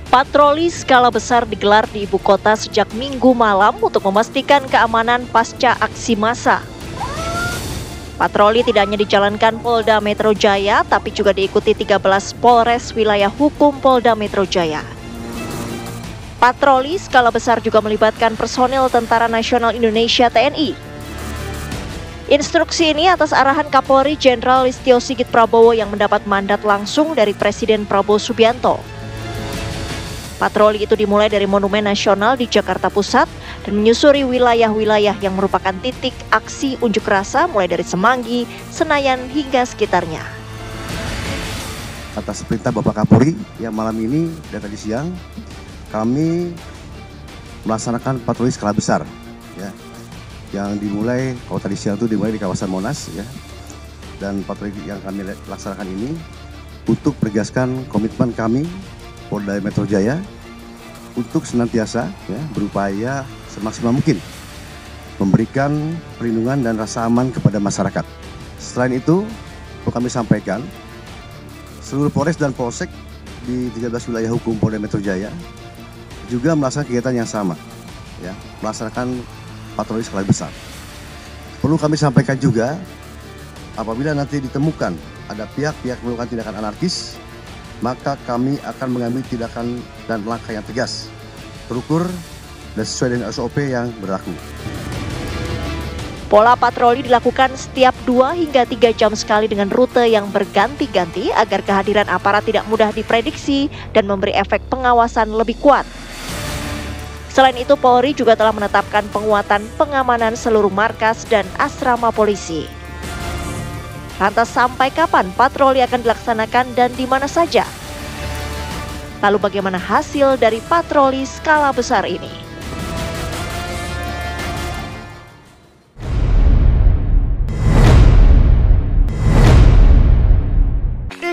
Patroli skala besar digelar di ibu kota sejak Minggu malam untuk memastikan keamanan pasca aksi massa. Patroli tidak hanya dijalankan Polda Metro Jaya, tapi juga diikuti 13 Polres wilayah hukum Polda Metro Jaya. Patroli skala besar juga melibatkan personil Tentara Nasional Indonesia (TNI). Instruksi ini atas arahan Kapolri Jenderal Listio Sigit Prabowo yang mendapat mandat langsung dari Presiden Prabowo Subianto. Patroli itu dimulai dari Monumen Nasional di Jakarta Pusat dan menyusuri wilayah-wilayah yang merupakan titik aksi unjuk rasa mulai dari Semanggi, Senayan hingga sekitarnya. Atas perintah Bapak Kapolri yang malam ini dan tadi siang kami melaksanakan patroli skala besar, ya, yang dimulai kalau tadi siang itu dimulai di kawasan Monas, ya, dan patroli yang kami laksanakan ini untuk menegaskan komitmen kami Polda Metro Jaya untuk senantiasa, ya, berupaya semaksimal mungkin memberikan perlindungan dan rasa aman kepada masyarakat. Selain itu, perlu kami sampaikan seluruh Polres dan Polsek di 13 wilayah hukum Polda Metro Jaya juga melaksanakan kegiatan yang sama, ya, melaksanakan patroli skala besar. Perlu kami sampaikan juga, apabila nanti ditemukan ada pihak-pihak melakukan tindakan anarkis, maka kami akan mengambil tindakan dan langkah yang tegas, terukur, dan sesuai dengan SOP yang berlaku. Pola patroli dilakukan setiap 2 hingga 3 jam sekali dengan rute yang berganti-ganti agar kehadiran aparat tidak mudah diprediksi dan memberi efek pengawasan lebih kuat. Selain itu, Polri juga telah menetapkan penguatan pengamanan seluruh markas dan asrama polisi. Lantas sampai kapan patroli akan dilaksanakan dan di mana saja? Lalu bagaimana hasil dari patroli skala besar ini?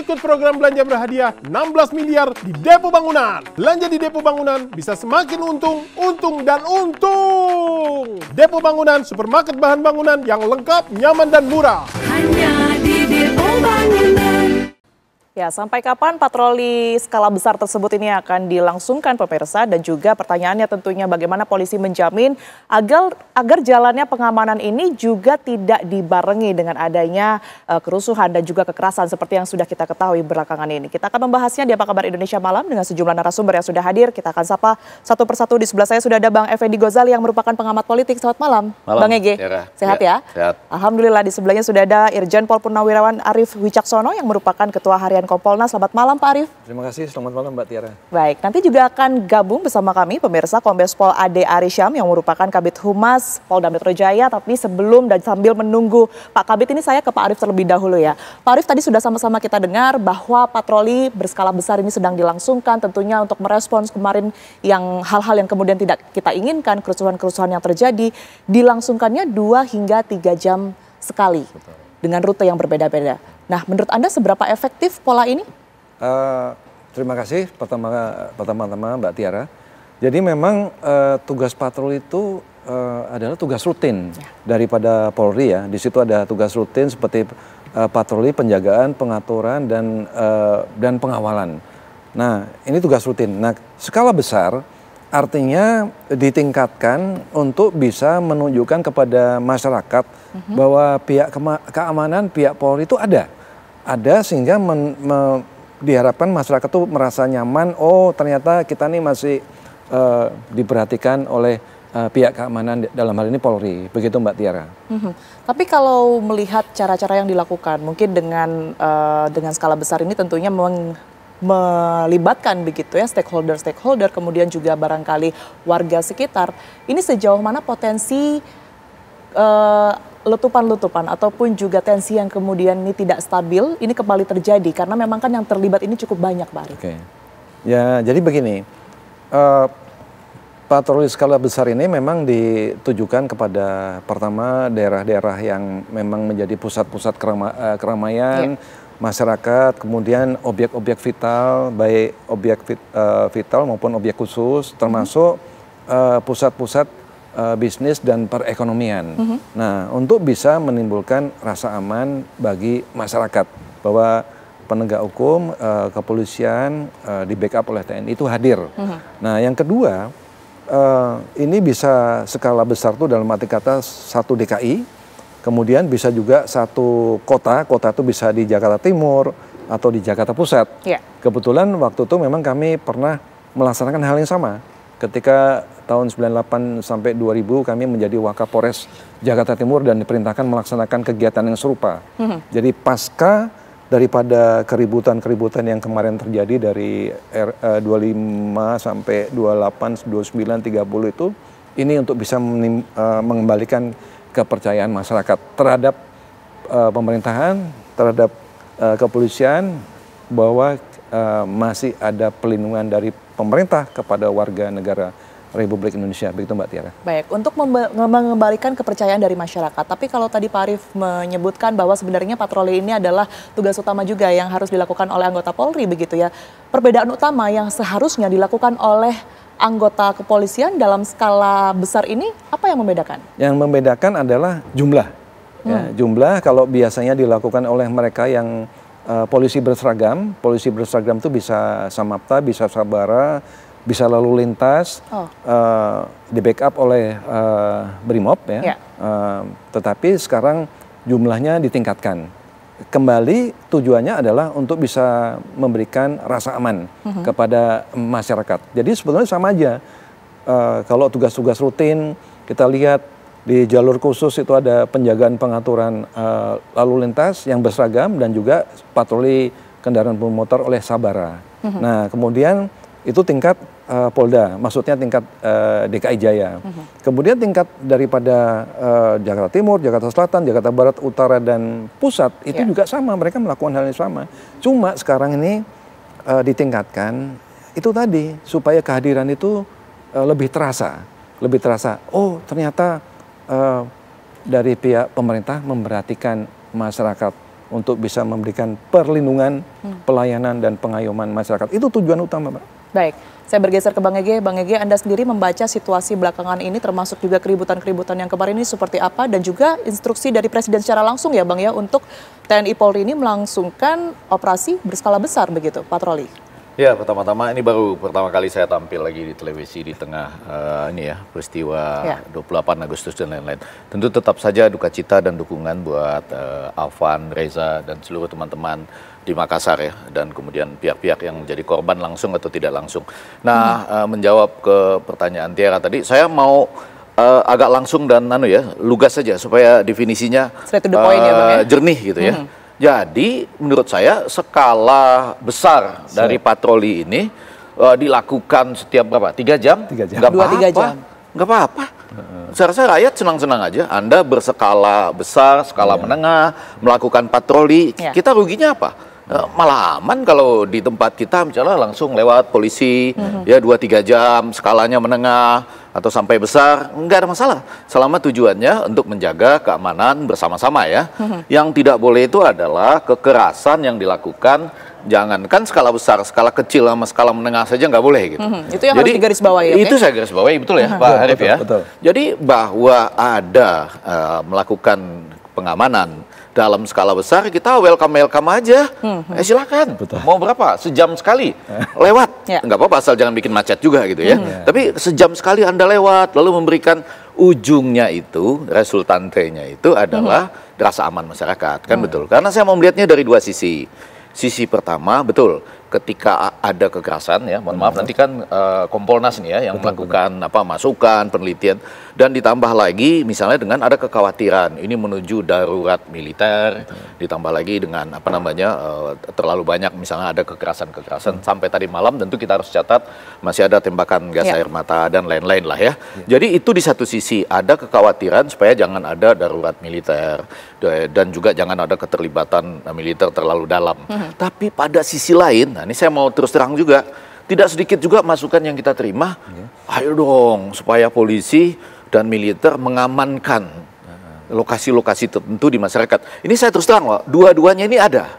Ikut program belanja berhadiah 16 miliar di Depo Bangunan. Belanja di Depo Bangunan bisa semakin untung, untung, dan untung. Depo Bangunan, supermarket bahan bangunan yang lengkap, nyaman, dan murah. Hanya di Depo Bangunan. Ya, sampai kapan patroli skala besar tersebut ini akan dilangsungkan pemirsa, dan juga pertanyaannya tentunya bagaimana polisi menjamin agar jalannya pengamanan ini juga tidak dibarengi dengan adanya kerusuhan dan juga kekerasan seperti yang sudah kita ketahui belakangan ini. Kita akan membahasnya di Apa Kabar Indonesia Malam dengan sejumlah narasumber yang sudah hadir. Kita akan sapa satu persatu. Di sebelah saya sudah ada Bang Effendi Ghazali yang merupakan pengamat politik. Selamat malam, Bang Ege. Sehat ya? Sehat. Alhamdulillah. Di sebelahnya sudah ada Irjen Pol Purnawirawan Arief Wicaksono yang merupakan Ketua Harian Kompolnas. Selamat malam Pak Arief. Terima kasih, selamat malam Mbak Tiara. Baik, nanti juga akan gabung bersama kami pemirsa Kombes Pol Ade Arisyam yang merupakan Kabid Humas Polda Metro Jaya. Tapi sebelum dan sambil menunggu Pak Kabid ini, saya ke Pak Arief terlebih dahulu ya. Pak Arief, tadi sudah sama-sama kita dengar bahwa patroli berskala besar ini sedang dilangsungkan tentunya untuk merespons kemarin yang hal-hal yang kemudian tidak kita inginkan, kerusuhan-kerusuhan yang terjadi, dilangsungkannya 2 hingga 3 jam sekali. Betul. Dengan rute yang berbeda-beda. Nah, menurut Anda seberapa efektif pola ini? Terima kasih pertama-tama Mbak Tiara. Jadi memang tugas patroli itu adalah tugas rutin daripada Polri ya. Di situ ada tugas rutin seperti patroli, penjagaan, pengaturan, dan pengawalan. Nah, ini tugas rutin. Nah, skala besar artinya ditingkatkan untuk bisa menunjukkan kepada masyarakat bahwa pihak keamanan, pihak Polri itu ada sehingga diharapkan masyarakat itu merasa nyaman. Oh, ternyata kita nih masih diperhatikan oleh pihak keamanan, dalam hal ini Polri. Begitu Mbak Tiara. Tapi kalau melihat cara-cara yang dilakukan, mungkin dengan skala besar ini tentunya melibatkan begitu ya stakeholder, kemudian juga barangkali warga sekitar. Ini sejauh mana potensi letupan-letupan ataupun juga tensi yang kemudian ini tidak stabil ini kembali terjadi, karena memang kan yang terlibat ini cukup banyak, Pak Arief. Oke. Ya, jadi begini, patroli skala besar ini memang ditujukan kepada pertama daerah-daerah yang memang menjadi pusat-pusat keramaian masyarakat, kemudian objek-objek vital, baik objek vital maupun objek khusus, termasuk pusat-pusat bisnis dan perekonomian. Nah, untuk bisa menimbulkan rasa aman bagi masyarakat bahwa penegak hukum, kepolisian, di backup oleh TNI itu hadir. Nah, yang kedua, ini bisa skala besar tuh dalam arti kata satu DKI, kemudian bisa juga satu kota itu bisa di Jakarta Timur atau di Jakarta Pusat. Yeah. Kebetulan waktu itu memang kami pernah melaksanakan hal yang sama. Ketika tahun 98 sampai 2000 kami menjadi Wakapolres Jakarta Timur dan diperintahkan melaksanakan kegiatan yang serupa. Jadi pasca daripada keributan yang kemarin terjadi dari 25 sampai 28, 29, 30 itu, ini untuk bisa mengembalikan kepercayaan masyarakat terhadap pemerintahan, terhadap kepolisian, bahwa masih ada pelindungan dari pemerintah kepada warga negara Republik Indonesia. Begitu Mbak Tiara. Baik, untuk mengembalikan kepercayaan dari masyarakat. Tapi kalau tadi Pak Arief menyebutkan bahwa sebenarnya patroli ini adalah tugas utama juga yang harus dilakukan oleh anggota Polri begitu ya. Perbedaan utama yang seharusnya dilakukan oleh anggota kepolisian dalam skala besar ini apa yang membedakan? Yang membedakan adalah jumlah. Ya, jumlah kalau biasanya dilakukan oleh mereka yang polisi berseragam itu bisa Samapta, bisa Sabara, bisa lalu lintas, di backup oleh Brimob ya. Tetapi sekarang jumlahnya ditingkatkan. Kembali tujuannya adalah untuk bisa memberikan rasa aman kepada masyarakat. Jadi sebetulnya sama aja. Kalau tugas-tugas rutin kita lihat di jalur khusus itu ada penjagaan pengaturan lalu lintas yang berseragam dan juga patroli kendaraan bermotor oleh Sabara. Nah, kemudian itu tingkat Polda, maksudnya tingkat DKI Jaya. Kemudian tingkat daripada Jakarta Timur, Jakarta Selatan, Jakarta Barat, Utara, dan Pusat itu juga sama, mereka melakukan hal yang sama. Cuma sekarang ini ditingkatkan, itu tadi, supaya kehadiran itu lebih terasa. Oh, ternyata dari pihak pemerintah memperhatikan masyarakat untuk bisa memberikan perlindungan, pelayanan, dan pengayoman masyarakat. Itu tujuan utama, Pak. Baik, saya bergeser ke Bang Ege. Bang Ege, Anda sendiri membaca situasi belakangan ini termasuk juga keributan-keributan yang kemarin ini seperti apa dan juga instruksi dari Presiden secara langsung ya Bang ya untuk TNI Polri ini melangsungkan operasi berskala besar begitu, patroli. Ya, pertama-tama ini baru pertama kali saya tampil lagi di televisi di tengah peristiwa 28 Agustus dan lain-lain. Tentu tetap saja duka cita dan dukungan buat Afan, Reza, dan seluruh teman-teman di Makassar ya, dan kemudian pihak-pihak yang menjadi korban langsung atau tidak langsung. Nah, menjawab ke pertanyaan Tiara tadi, saya mau agak langsung dan lugas saja supaya definisinya jernih gitu ya. Jadi menurut saya skala besar dari patroli ini dilakukan setiap berapa? 3 jam? 3 jam. Nggak apa-apa. Saya rasa rakyat senang-senang aja. Anda berskala besar, skala menengah, melakukan patroli. Kita ruginya apa? Malah aman kalau di tempat kita misalnya langsung lewat polisi, ya 2-3 jam, skalanya menengah atau sampai besar, nggak ada masalah. Selama tujuannya untuk menjaga keamanan bersama-sama ya. Yang tidak boleh itu adalah kekerasan yang dilakukan, jangankan skala besar, skala kecil sama skala menengah saja nggak boleh gitu. Itu yang harus digarisbawahi. Itu saya garisbawahi, betul ya Pak Arief ya. Betul. Jadi bahwa ada melakukan pengamanan dalam skala besar, kita welcome aja. Silakan. Betul. Mau berapa? Sejam sekali lewat. Nggak apa-apa, asal jangan bikin macet juga gitu ya. Tapi sejam sekali Anda lewat, lalu memberikan ujungnya itu, resultantenya itu adalah rasa aman masyarakat. Kan betul. Karena saya mau melihatnya dari dua sisi. Sisi pertama, betul, ketika ada kekerasan ya, mohon maaf nanti kan Kompolnas nih ya yang melakukan masukan, penelitian, dan ditambah lagi misalnya dengan ada kekhawatiran ini menuju darurat militer, ditambah lagi dengan terlalu banyak misalnya ada kekerasan sampai tadi malam, tentu kita harus catat masih ada tembakan gas air mata dan lain-lain lah ya. Jadi itu di satu sisi ada kekhawatiran supaya jangan ada darurat militer dan juga jangan ada keterlibatan militer terlalu dalam. Tapi pada sisi lain, nah ini saya mau terus terang juga, tidak sedikit juga masukan yang kita terima, ayo dong supaya polisi dan militer mengamankan lokasi-lokasi tertentu di masyarakat. Ini saya terus terang, dua-duanya ini ada.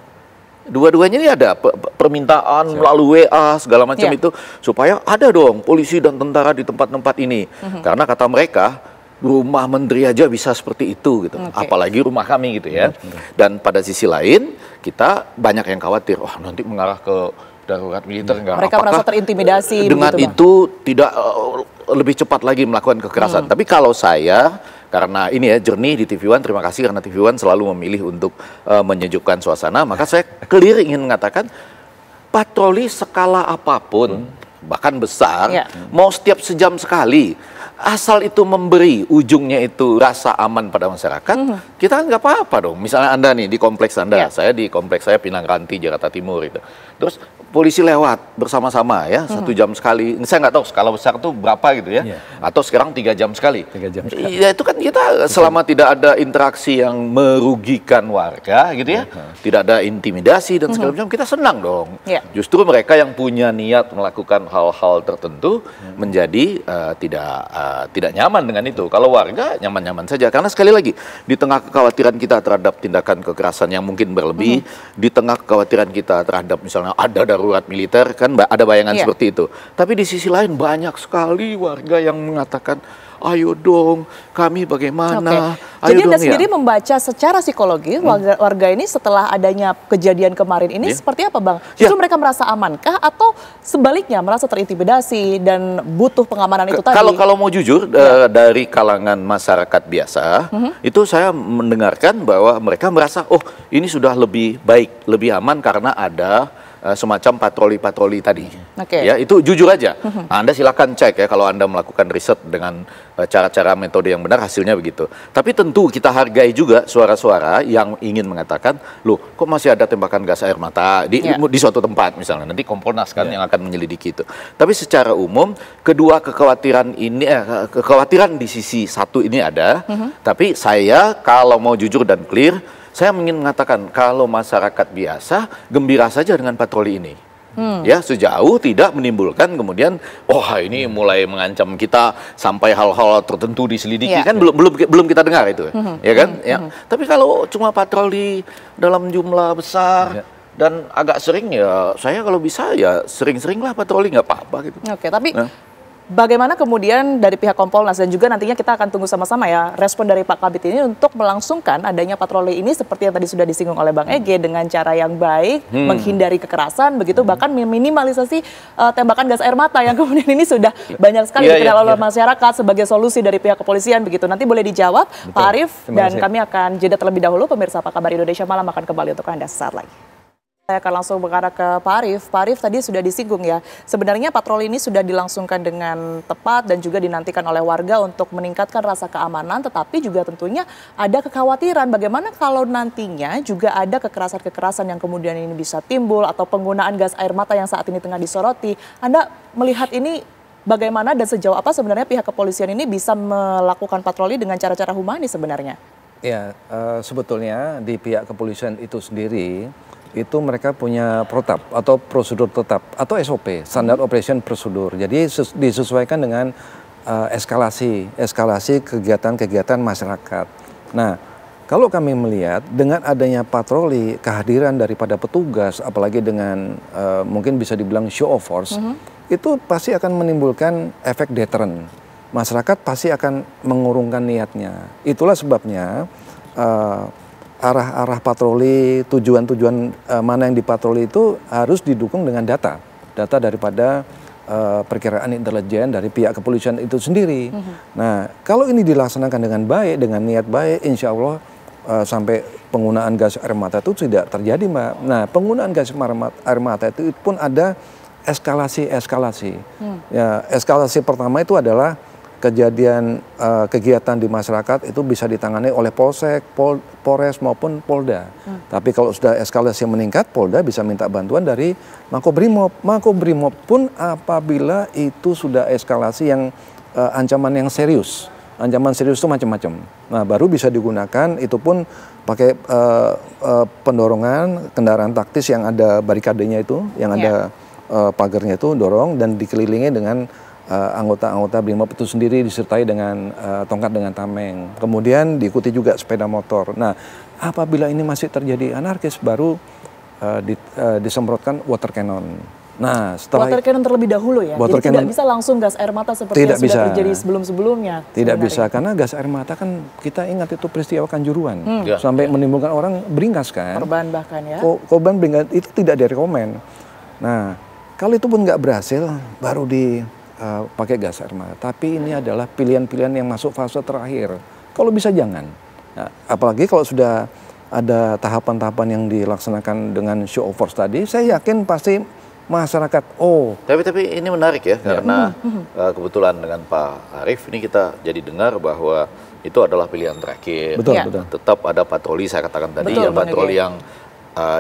Dua-duanya ini ada permintaan melalui WA segala macam itu supaya ada dong polisi dan tentara di tempat-tempat ini. Karena kata mereka, rumah menteri aja bisa seperti itu gitu, apalagi rumah kami gitu ya. Dan pada sisi lain kita banyak yang khawatir, wah nanti mengarah ke darurat militer enggak? Mereka merasa terintimidasi dengan begitu, itu tidak lebih cepat lagi melakukan kekerasan. Tapi kalau saya, karena ini ya jernih di TV One, terima kasih karena TV One selalu memilih untuk menyejukkan suasana, maka saya clear ingin mengatakan patroli skala apapun, bahkan besar, mau setiap sejam sekali, asal itu memberi ujungnya itu rasa aman pada masyarakat, kita kan nggak apa-apa dong. Misalnya Anda nih di kompleks Anda, saya di kompleks saya Pinang Ranti, Jakarta Timur itu. Terus polisi lewat bersama-sama ya, 1 jam sekali. Saya nggak tahu skala besar tuh berapa gitu ya. Atau sekarang 3 jam sekali. 3 jam sekali. Ya itu kan kita selama tidak ada interaksi yang merugikan warga gitu ya, tidak ada intimidasi dan segala macam, kita senang dong. Justru mereka yang punya niat melakukan hal-hal tertentu menjadi tidak nyaman dengan itu. Kalau warga nyaman-nyaman saja. Karena sekali lagi di tengah kekhawatiran kita terhadap tindakan kekerasan yang mungkin berlebih, di tengah kekhawatiran kita terhadap misalnya ada darurat militer, kan ada bayangan seperti itu. Tapi di sisi lain banyak sekali warga yang mengatakan, ayo dong, kami bagaimana? Jadi Anda sendiri membaca secara psikologi warga ini setelah adanya kejadian kemarin ini seperti apa, Bang? Justru mereka merasa amankah atau sebaliknya merasa terintimidasi dan butuh pengamanan itu tadi? Kalau mau jujur dari kalangan masyarakat biasa, itu saya mendengarkan bahwa mereka merasa, oh ini sudah lebih baik, lebih aman karena ada semacam patroli-patroli tadi. Ya, itu jujur aja. Nah, Anda silakan cek ya kalau Anda melakukan riset dengan cara-cara metode yang benar, hasilnya begitu. Tapi tentu kita hargai juga suara-suara yang ingin mengatakan, loh kok masih ada tembakan gas air mata di suatu tempat misalnya. Nanti Kompolnas kan yang akan menyelidiki itu. Tapi secara umum kedua kekhawatiran ini kekhawatiran di sisi satu ini ada. Tapi saya kalau mau jujur dan clear, saya ingin mengatakan kalau masyarakat biasa gembira saja dengan patroli ini. Ya, sejauh tidak menimbulkan kemudian ini mulai mengancam kita sampai hal-hal tertentu diselidiki, kan belum kita dengar itu. Ya kan? Tapi kalau cuma patroli dalam jumlah besar dan agak sering, ya saya kalau bisa ya sering-seringlah patroli, nggak apa-apa gitu. Tapi bagaimana kemudian dari pihak Kompolnas dan juga nantinya kita akan tunggu sama-sama ya respon dari Pak Kabid ini untuk melangsungkan adanya patroli ini seperti yang tadi sudah disinggung oleh Bang Ege dengan cara yang baik, menghindari kekerasan begitu, bahkan meminimalisasi tembakan gas air mata yang kemudian ini sudah banyak sekali dikenal oleh masyarakat sebagai solusi dari pihak kepolisian begitu. Nanti boleh dijawab Pak Arief, dan kami akan jeda terlebih dahulu. Pemirsa, Apa Kabar Indonesia Malam akan kembali untuk Anda sesaat lagi. Saya akan langsung mengarah ke Pak Arief. Pak Arief, tadi sudah disinggung ya, sebenarnya patroli ini sudah dilangsungkan dengan tepat dan juga dinantikan oleh warga untuk meningkatkan rasa keamanan, tetapi juga tentunya ada kekhawatiran bagaimana kalau nantinya juga ada kekerasan-kekerasan yang kemudian ini bisa timbul atau penggunaan gas air mata yang saat ini tengah disoroti. Anda melihat ini bagaimana dan sejauh apa sebenarnya pihak kepolisian ini bisa melakukan patroli dengan cara-cara humanis sebenarnya? Ya, sebetulnya di pihak kepolisian itu sendiri, itu mereka punya protap atau prosedur tetap atau SOP, Standard Operation Procedure. Jadi disesuaikan dengan eskalasi kegiatan-kegiatan masyarakat. Nah, kalau kami melihat dengan adanya patroli, kehadiran daripada petugas, apalagi dengan mungkin bisa dibilang show of force, itu pasti akan menimbulkan efek deterrent. Masyarakat pasti akan mengurungkan niatnya. Itulah sebabnya arah-arah patroli, tujuan-tujuan mana yang dipatroli itu harus didukung dengan data daripada perkiraan intelijen dari pihak kepolisian itu sendiri. Nah, kalau ini dilaksanakan dengan baik, dengan niat baik, insya Allah sampai penggunaan gas air mata itu tidak terjadi, Mbak. Nah, penggunaan gas air mata itu pun ada eskalasi. Ya, eskalasi pertama itu adalah kejadian kegiatan di masyarakat itu bisa ditangani oleh Polsek, Polres maupun Polda. Tapi kalau sudah eskalasi meningkat, Polda bisa minta bantuan dari Makobrimob. Makobrimob pun apabila itu sudah eskalasi yang ancaman yang serius. Ancaman serius itu macam-macam. Nah, baru bisa digunakan, itu pun pakai pendorongan kendaraan taktis yang ada barikadenya itu, yang ada pagarnya itu, dorong dan dikelilingi dengan anggota-anggota Brimob itu sendiri disertai dengan tongkat dengan tameng. Kemudian diikuti juga sepeda motor. Nah, apabila ini masih terjadi anarkis, baru disemprotkan water cannon. Nah, setelah water cannon terlebih dahulu ya. Water Jadi tidak cannon bisa langsung gas air mata seperti yang sudah terjadi sebelum-sebelumnya. Tidak bisa, karena gas air mata kan kita ingat itu peristiwa Kanjuruhan. Sampai menimbulkan orang beringas kan. Korban bahkan ya. Korban beringas itu tidak direkomen. Nah, kalau itu pun nggak berhasil, baru dipakai gas air mata. Tapi ini adalah pilihan-pilihan yang masuk fase terakhir. Kalau bisa jangan. Nah, apalagi kalau sudah ada tahapan-tahapan yang dilaksanakan dengan show of force tadi, saya yakin pasti masyarakat, Tapi ini menarik ya, karena kebetulan dengan Pak Arief ini kita jadi dengar bahwa itu adalah pilihan terakhir. Betul, Ya. betul. Tetap ada patroli, saya katakan tadi, Betul, ya patroli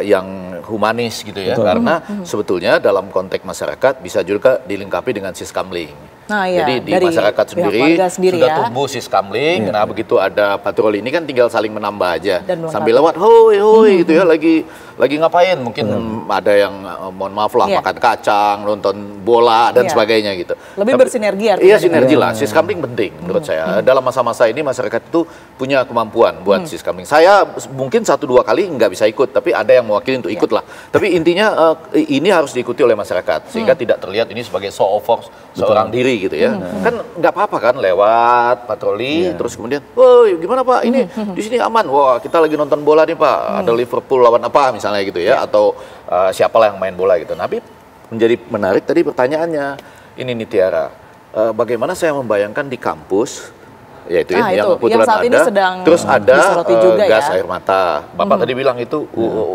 yang humanis gitu ya. Betul. Karena sebetulnya dalam konteks masyarakat bisa juga dilengkapi dengan siskamling. Nah, iya, Jadi di dari masyarakat pihak sendiri warga sendiri sudah ya. tumbuh siskamling. Nah, begitu ada patroli ini kan tinggal saling menambah aja. Dan melengkapi. Sambil lewat, hoi gitu ya, lagi ngapain? Mungkin ada yang mohon maaf lah, Iya. makan kacang, nonton bola dan Iya. sebagainya gitu. Lebih bersinergi artinya. Iya, sinergi lah. Siskamling penting menurut saya. Dalam masa-masa ini masyarakat itu punya kemampuan buat siskamling. Saya mungkin 1-2 kali nggak bisa ikut, tapi ada yang mewakili untuk ikut lah. Tapi intinya ini harus diikuti oleh masyarakat sehingga tidak terlihat ini sebagai show of force seorang diri gitu ya. Kan nggak apa-apa kan lewat patroli terus kemudian, woi gimana Pak ini di sini aman? Wah kita lagi nonton bola nih Pak. Ada Liverpool lawan apa misalnya gitu ya, atau siapalah yang main bola gitu. Tapi menjadi menarik tadi pertanyaannya ini nih Tiara, bagaimana saya membayangkan di kampus, yaitu Nah, yang itu, kebetulan yang saat ini ada, sedang terus ada disoroti juga gas ya. air mata. Bapak tadi bilang itu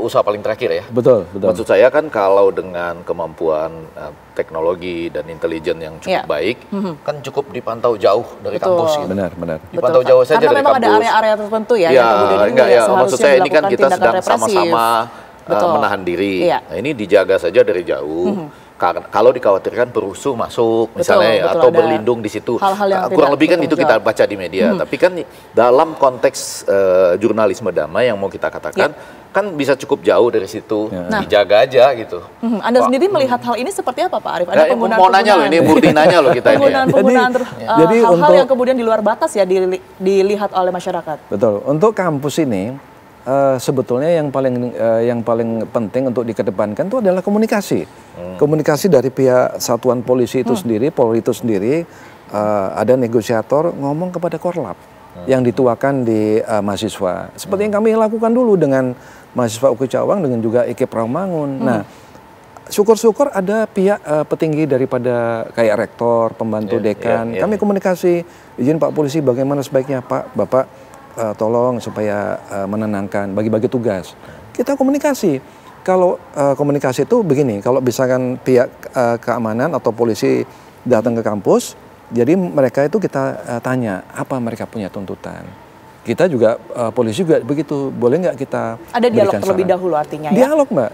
usaha paling terakhir ya. Betul, betul. Maksud saya kan kalau dengan kemampuan teknologi dan intelijen yang cukup Iya. baik, kan cukup dipantau jauh dari Betul. kampus gitu. Benar, benar. Dipantau Betul, jauh saja karena dari memang kampus. ada area-area tertentu ya, Ya, yang kemudian ini enggak ya. Maksud seharusnya saya ini kan dilakukan kita tindakan sedang represif. sama-sama Betul. menahan diri. Iya. Nah, ini dijaga saja dari jauh. Kalau dikhawatirkan perusuh masuk misalnya betul, atau ada berlindung di situ, hal-hal yang kurang tidak lebih kan itu bertanggung kita jawab. baca di media. Tapi kan dalam konteks jurnalisme damai yang mau kita katakan, kan bisa cukup jauh dari situ, dijaga aja gitu. Anda sendiri melihat hal ini seperti apa Pak Arief? Ada Nah, mau nanya loh, ini murni nanya loh kita ini. ya. Penggunaan Jadi hal-hal untuk- yang kemudian di luar batas ya dilihat oleh masyarakat. Betul. Untuk kampus ini sebetulnya yang paling penting untuk dikedepankan itu adalah komunikasi. Komunikasi dari pihak satuan polisi itu sendiri, Polri itu sendiri, ada negosiator ngomong kepada Korlap yang dituakan di mahasiswa. Seperti yang kami lakukan dulu dengan mahasiswa UKI Cawang dengan juga IKIP Rawamangun. Nah, syukur-syukur ada pihak petinggi daripada kayak rektor, pembantu dekan. Kami komunikasi, izin Pak Polisi bagaimana sebaiknya Pak, Bapak tolong supaya menenangkan, bagi-bagi tugas. Kita komunikasi. Kalau komunikasi itu begini, kalau misalkan pihak keamanan atau polisi datang ke kampus, jadi mereka itu kita tanya apa mereka punya tuntutan. Kita juga polisi juga begitu, boleh nggak kita Ada dialog berikan terlebih saran? dahulu artinya ya. Dialog Mbak,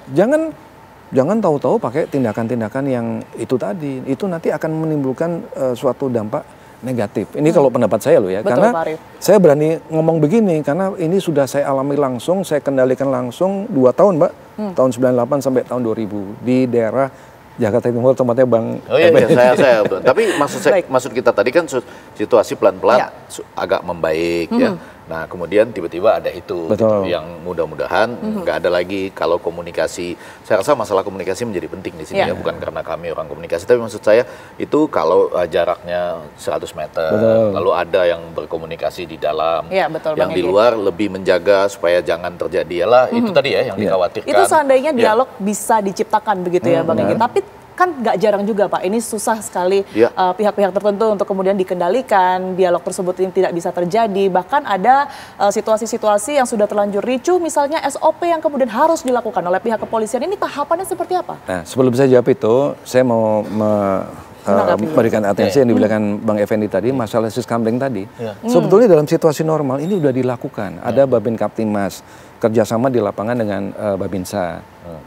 jangan tahu-tahu pakai tindakan-tindakan yang itu tadi, itu nanti akan menimbulkan suatu dampak negatif. Ini kalau pendapat saya loh ya, Betul, karena Pak Arief. saya berani ngomong begini karena ini sudah saya alami langsung, saya kendalikan langsung 2 tahun Mbak, tahun 98 sampai tahun 2000 di daerah Jakarta Timur tempatnya Bang. Oh iya, saya. Tapi maksud kita tadi kan situasi pelan-pelan agak membaik ya. Nah kemudian tiba-tiba ada itu gitu, yang mudah-mudahan nggak ada lagi. Kalau komunikasi, saya rasa masalah komunikasi menjadi penting di sini ya, bukan karena kami orang komunikasi, tapi maksud saya itu kalau jaraknya 100 meter, lalu ada yang berkomunikasi di dalam, yang di luar lebih menjaga supaya jangan terjadi itu tadi ya yang dikhawatirkan. Itu seandainya dialog bisa diciptakan begitu ya Bang Egy. Tapi kan nggak jarang juga Pak, ini susah sekali pihak-pihak tertentu untuk kemudian dikendalikan, dialog tersebut ini tidak bisa terjadi. Bahkan ada situasi-situasi yang sudah terlanjur ricuh, misalnya SOP yang kemudian harus dilakukan oleh pihak kepolisian. Ini tahapannya seperti apa? Nah sebelum saya jawab itu, saya mau memberikan atensi yang dibilang Bang Effendi tadi, masalah siskamling tadi. Sebetulnya dalam situasi normal ini sudah dilakukan. Ada Babin Kaptimas, kerjasama di lapangan dengan Babinsa,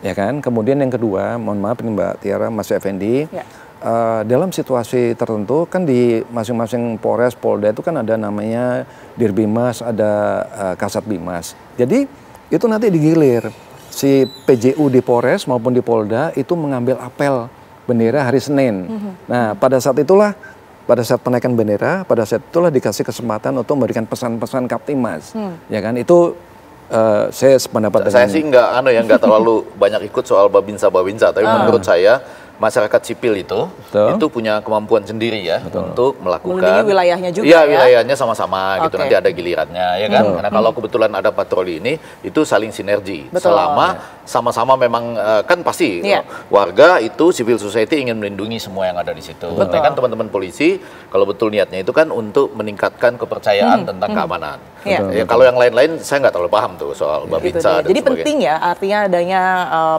ya kan. Kemudian yang kedua, mohon maaf ini Mbak Tiara, Mas Effendi, dalam situasi tertentu kan di masing-masing Polres, Polda itu kan ada namanya Dirbimas, ada Kasat Bimas. Jadi itu nanti digilir si PJU di Polres maupun di Polda itu mengambil apel bendera hari Senin. Nah pada saat itulah, pada saat penaikan bendera, pada saat itulah dikasih kesempatan untuk memberikan pesan-pesan Kaptimas, ya kan. Itu saya sependapat Saya sih nggak terlalu banyak ikut soal babinsa, tapi menurut saya masyarakat sipil itu punya kemampuan sendiri ya untuk melakukan melindungi wilayahnya juga ya, wilayahnya sama-sama gitu, nanti ada gilirannya ya kan. Karena kalau kebetulan ada patroli ini itu saling sinergi. Selama sama-sama memang kan pasti warga itu civil society ingin melindungi semua yang ada di situ. Ya kan teman-teman polisi kalau betul niatnya itu kan untuk meningkatkan kepercayaan tentang keamanan. Ya, kalau yang lain-lain saya nggak terlalu paham tuh soal Babinsa dan Jadi sebagainya. penting ya artinya adanya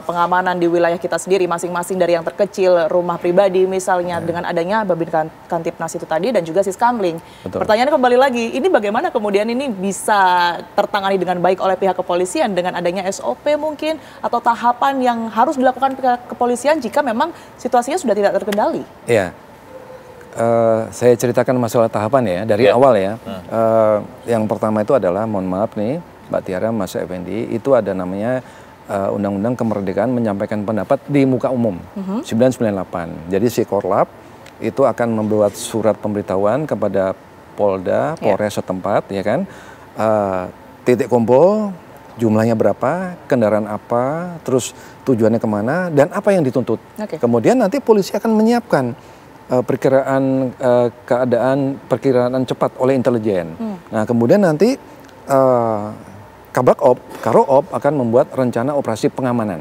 pengamanan di wilayah kita sendiri masing-masing, dari yang terkecil rumah pribadi misalnya dengan adanya Babin Kantipnas itu tadi dan juga Siskamling. Pertanyaannya kembali lagi, ini bagaimana kemudian ini bisa tertangani dengan baik oleh pihak kepolisian dengan adanya SOP mungkin atau tahapan yang harus dilakukan pihak kepolisian jika memang situasinya sudah tidak terkendali? Iya. Saya ceritakan masalah tahapan ya dari awal ya. Yang pertama itu adalah, mohon maaf nih Mbak Tiara, Mas Effendi, itu ada namanya Undang-Undang Kemerdekaan Menyampaikan Pendapat di Muka Umum 998. Jadi si Korlap itu akan membuat surat pemberitahuan kepada Polda, Polres setempat ya kan, titik kumpul, jumlahnya berapa, kendaraan apa, terus tujuannya kemana, dan apa yang dituntut. Kemudian nanti polisi akan menyiapkan perkiraan perkiraan cepat oleh intelijen. Nah kemudian nanti Kabak Op, Karo Op akan membuat rencana operasi pengamanan.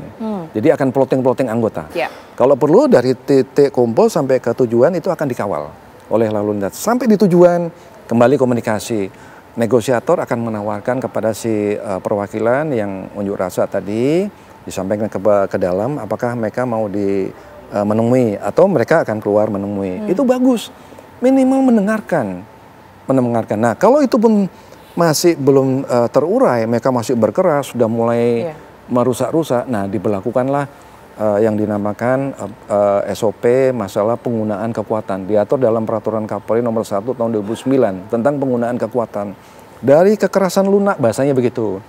Jadi akan plotting anggota. Kalau perlu dari titik kumpul sampai ke tujuan itu akan dikawal oleh lalu lintas. Sampai di tujuan kembali komunikasi. Negosiator akan menawarkan kepada si perwakilan yang unjuk rasa tadi, disampaikan ke dalam apakah mereka mau menemui atau mereka akan keluar menemui. Itu bagus, minimal mendengarkan. Nah kalau itu pun masih belum terurai, mereka masih berkeras, sudah mulai merusak-rusak, nah diberlakukanlah yang dinamakan SOP masalah penggunaan kekuatan, diatur dalam Peraturan Kapolri nomor 1 tahun 2009 tentang penggunaan kekuatan. Dari kekerasan lunak, bahasanya begitu,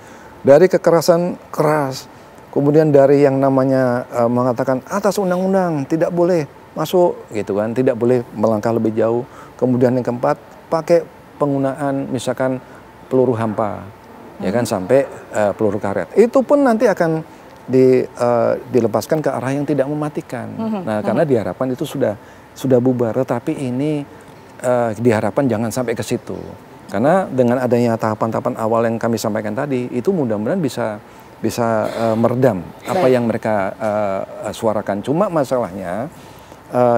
dari kekerasan keras, kemudian dari yang namanya mengatakan atas undang-undang tidak boleh masuk gitu kan, tidak boleh melangkah lebih jauh. Kemudian yang keempat, pakai penggunaan misalkan peluru hampa, ya kan, sampai peluru karet. Itu pun nanti akan dilepaskan ke arah yang tidak mematikan. Nah, karena diharapkan itu sudah bubar, tetapi ini diharapkan jangan sampai ke situ. Karena dengan adanya tahapan-tahapan awal yang kami sampaikan tadi, itu mudah-mudahan bisa meredam apa yang mereka suarakan. Cuma masalahnya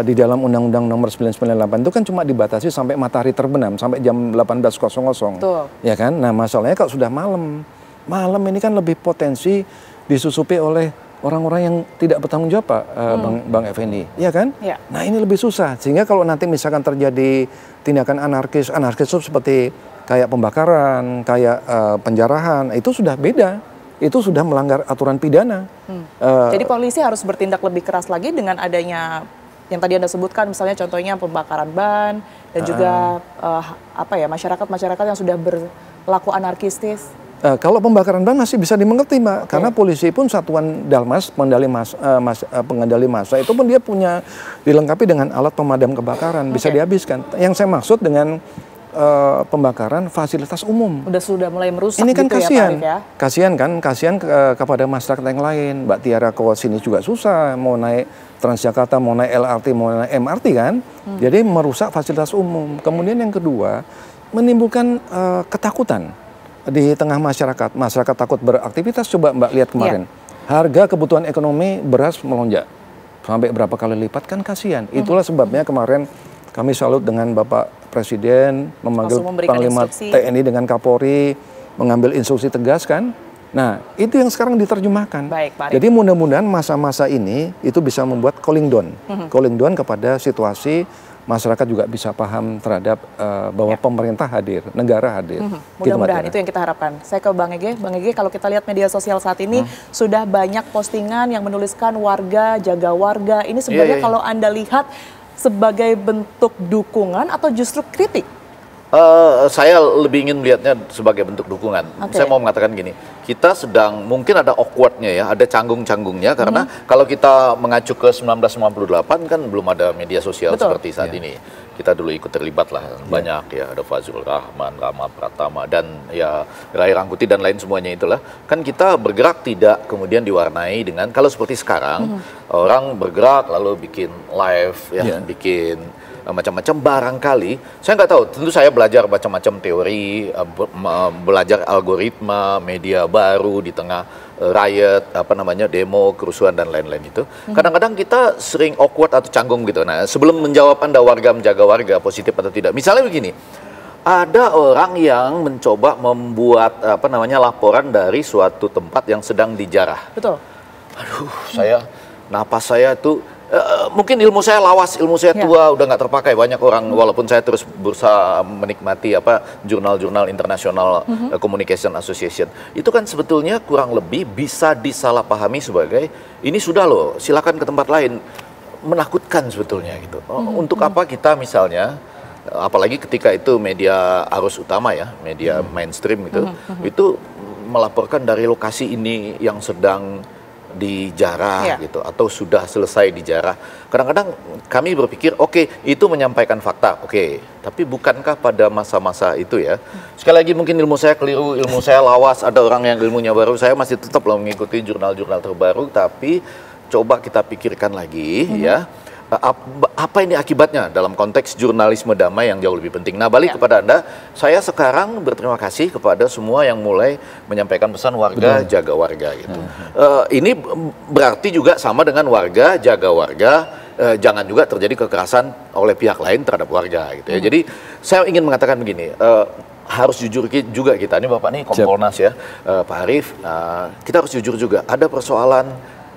di dalam Undang-Undang nomor 998 itu kan cuma dibatasi sampai matahari terbenam, sampai jam 18.00. Ya kan? Nah masalahnya kalau sudah malam ini kan lebih potensi disusupi oleh orang-orang yang tidak bertanggung jawab, Pak Bang Effendi, ya kan? Nah ini lebih susah, sehingga kalau nanti misalkan terjadi tindakan anarkis itu seperti kayak pembakaran, kayak penjarahan, itu sudah beda. Itu sudah melanggar aturan pidana. Jadi polisi harus bertindak lebih keras lagi dengan adanya yang tadi Anda sebutkan, misalnya contohnya pembakaran ban dan juga masyarakat yang sudah berlaku anarkistis. Kalau pembakaran ban masih bisa dimengerti, Mbak, karena polisi pun satuan Dalmas, pengendali massa itu pun dia punya dilengkapi dengan alat pemadam kebakaran, bisa dihabiskan. Yang saya maksud dengan pembakaran fasilitas umum. Sudah mulai merusak. Ini kan gitu kasihan, ya, kasihan kepada masyarakat yang lain. Mbak Tiara ke sini juga susah, mau naik Transjakarta, mau naik LRT, mau naik MRT kan. Jadi merusak fasilitas umum. Kemudian yang kedua, menimbulkan ketakutan di tengah masyarakat. Masyarakat takut beraktivitas. Coba Mbak lihat kemarin, harga kebutuhan ekonomi beras melonjak sampai berapa kali lipat, kan kasihan. Itulah sebabnya kemarin kami salut dengan Bapak Presiden memanggil Panglima TNI dengan Kapolri, mengambil instruksi tegas kan. Nah, itu yang sekarang diterjemahkan. Jadi mudah-mudahan masa-masa ini itu bisa membuat cooling down kepada situasi, masyarakat juga bisa paham terhadap bahwa pemerintah hadir, negara hadir. Mudah-mudahan itu yang kita harapkan. Saya ke Bang Ege. Bang Ege, kalau kita lihat media sosial saat ini sudah banyak postingan yang menuliskan warga, jaga warga. Ini sebenarnya kalau Anda lihat sebagai bentuk dukungan atau justru kritik Saya lebih ingin melihatnya sebagai bentuk dukungan. Saya mau mengatakan gini, kita sedang mungkin ada awkwardnya ya, ada canggung-canggungnya karena kalau kita mengacu ke 1998 kan belum ada media sosial seperti saat ini. Kita dulu ikut terlibat lah banyak ya, ada Fazlur Rahman, Rama Pratama dan ya Ray Rangkuti dan lain semuanya itulah. Kan kita bergerak tidak kemudian diwarnai dengan kalau seperti sekarang orang bergerak lalu bikin live ya, bikin macam-macam barangkali. Saya nggak tahu, tentu saya belajar macam-macam teori, belajar algoritma, media baru di tengah riot, demo, kerusuhan dan lain-lain itu. Kadang-kadang kita sering awkward atau canggung gitu. Nah, sebelum menjawab Anda warga menjaga warga positif atau tidak. Misalnya begini, ada orang yang mencoba membuat laporan dari suatu tempat yang sedang dijarah. Betul. Aduh, napas saya tuh mungkin ilmu saya lawas, ilmu saya tua, udah nggak terpakai. Banyak orang, walaupun saya terus berusaha menikmati jurnal-jurnal internasional Communication Association, itu kan sebetulnya kurang lebih bisa disalahpahami sebagai ini sudah loh, silakan ke tempat lain. Menakutkan sebetulnya gitu. Untuk apa kita misalnya, apalagi ketika itu media arus utama ya, media mainstream gitu, itu melaporkan dari lokasi ini yang sedang dijarah gitu atau sudah selesai dijarah. Kadang-kadang kami berpikir oke, itu menyampaikan fakta, tapi bukankah pada masa-masa itu ya, sekali lagi mungkin ilmu saya keliru, ilmu saya lawas, ada orang yang ilmunya baru, saya masih tetap loh mengikuti jurnal-jurnal terbaru, tapi coba kita pikirkan lagi ya, apa ini akibatnya dalam konteks jurnalisme damai yang jauh lebih penting. Nah, balik kepada Anda, saya sekarang berterima kasih kepada semua yang mulai menyampaikan pesan warga jaga warga gitu. Ini berarti juga sama dengan warga jaga warga, jangan juga terjadi kekerasan oleh pihak lain terhadap warga gitu ya. Jadi saya ingin mengatakan begini, harus jujur juga kita, ini Bapak nih Kompolnas ya, Pak Arief, kita harus jujur juga, ada persoalan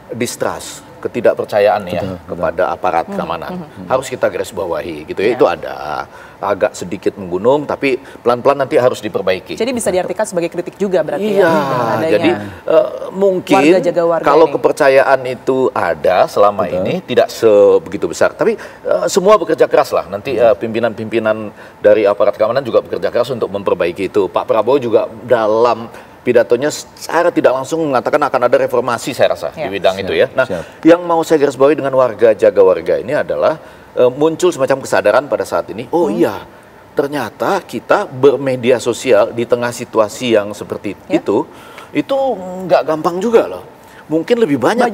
distrust, ketidakpercayaan kepada aparat keamanan. Harus kita garis bawahi gitu ya. Itu ada agak sedikit menggunung tapi pelan-pelan nanti harus diperbaiki. Jadi bisa diartikan sebagai kritik juga berarti jadi mungkin kalau kepercayaan itu ada selama ini tidak sebegitu besar. Tapi semua bekerja keras lah. Nanti pimpinan-pimpinan dari aparat keamanan juga bekerja keras untuk memperbaiki itu. Pak Prabowo juga dalam pidatonya secara tidak langsung mengatakan akan ada reformasi saya rasa di bidang itu ya. Nah, yang mau saya garis bawahi dengan warga jaga warga ini adalah muncul semacam kesadaran pada saat ini. Oh iya, ternyata kita bermedia sosial di tengah situasi yang seperti itu nggak gampang juga loh. Mungkin lebih banyak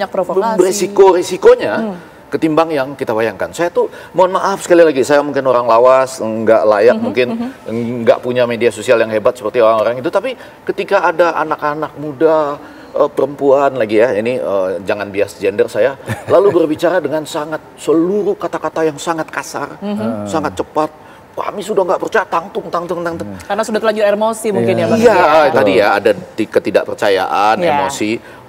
resikonya ketimbang yang kita bayangkan. Saya tuh mohon maaf sekali lagi, saya mungkin orang lawas, nggak layak, mungkin nggak punya media sosial yang hebat seperti orang-orang itu, tapi ketika ada anak-anak muda, perempuan lagi ya, ini jangan bias gender saya, lalu berbicara dengan seluruh kata-kata yang sangat kasar, sangat cepat, kami sudah nggak percaya, tangtung. Karena sudah terlanjur emosi mungkin ya Bang. Iya, tadi ya ada ketidakpercayaan, emosi.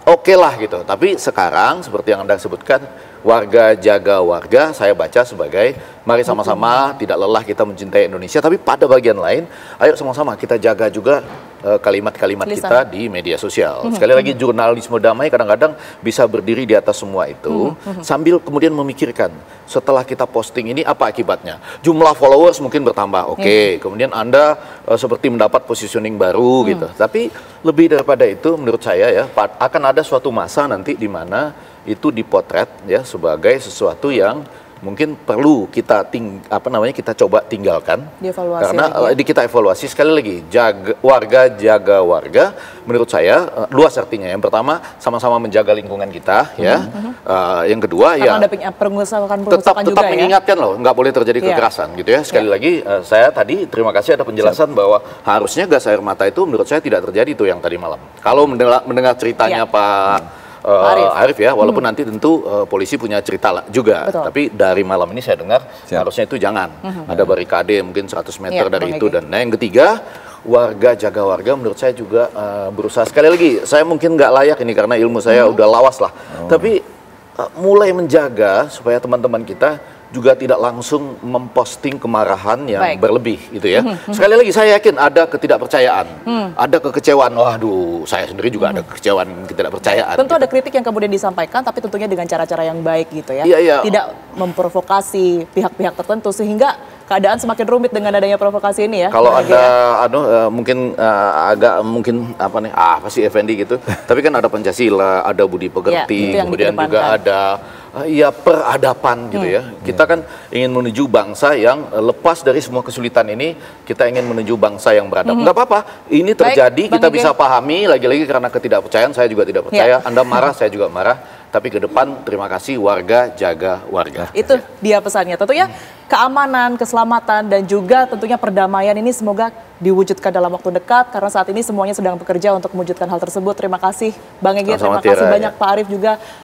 Oke lah gitu, tapi sekarang seperti yang Anda sebutkan, warga jaga warga, saya baca sebagai mari sama-sama tidak lelah kita mencintai Indonesia, tapi pada bagian lain ayo sama-sama kita jaga juga kalimat-kalimat kita di media sosial. Sekali lagi, jurnalisme damai kadang-kadang bisa berdiri di atas semua itu sambil kemudian memikirkan setelah kita posting ini apa akibatnya. Jumlah followers mungkin bertambah, kemudian Anda seperti mendapat positioning baru gitu. Tapi lebih daripada itu menurut saya ya, akan ada suatu masa nanti di mana itu dipotret ya sebagai sesuatu yang mungkin perlu kita kita coba tinggalkan. Karena kita evaluasi sekali lagi, warga jaga warga menurut saya luas artinya. Yang pertama sama-sama menjaga lingkungan kita ya. Yang kedua ada pengusahaan tetap juga mengingatkan loh, nggak boleh terjadi kekerasan gitu ya. Sekali lagi saya tadi terima kasih ada penjelasan bahwa harusnya gas air mata itu menurut saya tidak terjadi itu yang tadi malam. Kalau mendengar ceritanya Pak Arief ya, walaupun nanti tentu polisi punya cerita juga. Tapi dari malam ini saya dengar harusnya itu jangan. Ada barikade mungkin 100 meter dari itu. Dan yang ketiga, warga jaga warga menurut saya juga berusaha. Sekali lagi, saya mungkin nggak layak ini karena ilmu saya udah lawas lah. Tapi mulai menjaga supaya teman-teman kita juga tidak langsung memposting kemarahan yang berlebih gitu ya. Sekali lagi saya yakin ada ketidakpercayaan, ada kekecewaan. Waduh, saya sendiri juga ada kekecewaan, ketidakpercayaan. Tentu ada kritik yang kemudian disampaikan, tapi tentunya dengan cara-cara yang baik gitu ya. Tidak memprovokasi pihak-pihak tertentu sehingga keadaan semakin rumit dengan adanya provokasi ini ya. Kalau ada mungkin apa sih Effendi gitu. Tapi kan ada Pancasila, ada budi pekerti, kemudian juga ada peradaban gitu ya. Kita kan ingin menuju bangsa yang lepas dari semua kesulitan ini, kita ingin menuju bangsa yang beradab. Nggak apa-apa, ini terjadi, kita bisa pahami, lagi-lagi karena ketidakpercayaan, saya juga tidak percaya, Anda marah, saya juga marah. Tapi ke depan, terima kasih warga, jaga warga. Itu dia pesannya. Tentunya keamanan, keselamatan, dan juga tentunya perdamaian ini semoga diwujudkan dalam waktu dekat. Karena saat ini semuanya sedang bekerja untuk mewujudkan hal tersebut. Terima kasih Bang Egy, terima kasih banyak Pak Arief juga.